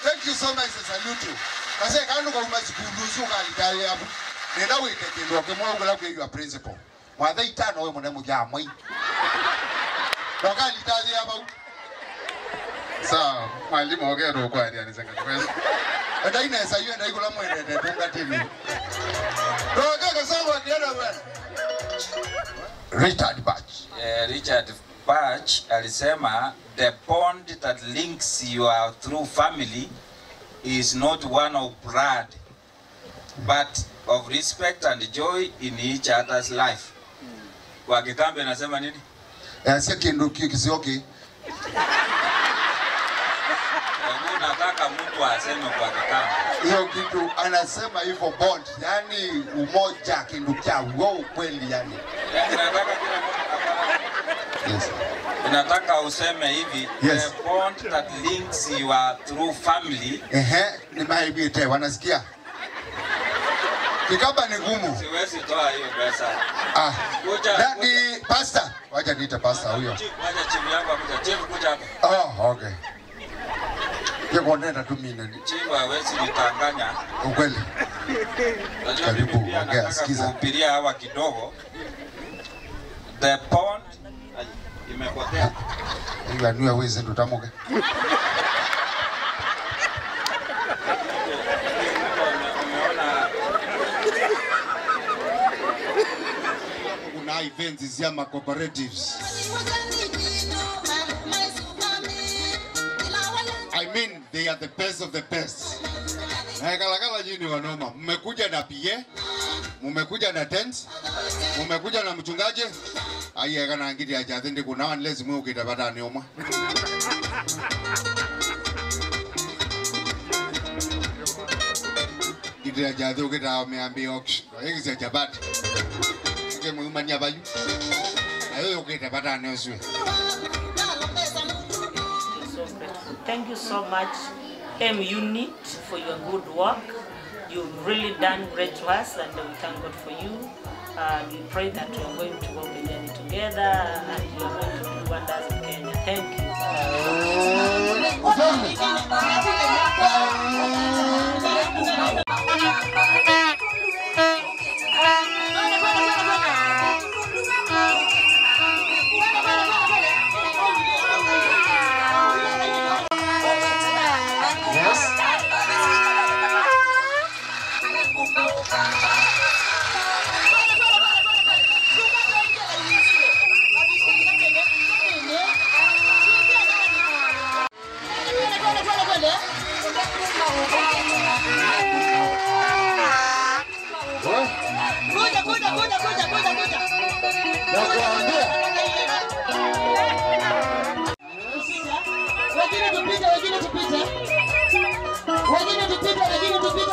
Thank you so much, salute you. I say, I don't know much good your principal. Why they turn away when they move your way. So, my little girl will go ahead and second question. But I know you and I go on with it. Richard Batch. Richard Batch alisema the bond that links your true family is not one of blood, but of respect and joy in each other's life. Kwa Kikambi anasema nini? Sio kindu kisioki. Nataka mtu aseme kwa Kikambi. Hiyo kitu anasema hivyo bond, yani umoja kindu cha kweli yani. Nataka kila mtu nataka useme hivi, the bond that links your true family. Ni maibite wanasikia. Kikaba ni ngumu. Siwezi toa hiyo pesa. Nani pastor? Wacha niite pastor huyo. Wacha chief yangu akuja. Chief kuja hapa. Okay. Yeko nenda tu mimi. Chief hawezi nitanganya. Ukweli. Karibu ongea sikiza. Kuhubiria hawa kidogo. The bond imepotea. Hiyo ni wewe zetu tamoke. Kuna events zia ma cooperatives. I mean they are the best of the best. Na kala jini wanoma. Mmekuja na PA, mmekuja na tent, mmekuja na mchungaji. Aye kana ngiti aja thindi kuna one lazima ukitapata ni omwa. Ngiti aja thu kita ameambia auction. Hiki cha jabati. Ngeke mwimanya bayu. Ayo ukitapata ni oswe. Thank you so much, M-Unit, for your good work. You've really done great to us, and we thank God for you. And we pray that we are going to work together and we are going to do wonders in Kenya. Thank you. Wengine tupite.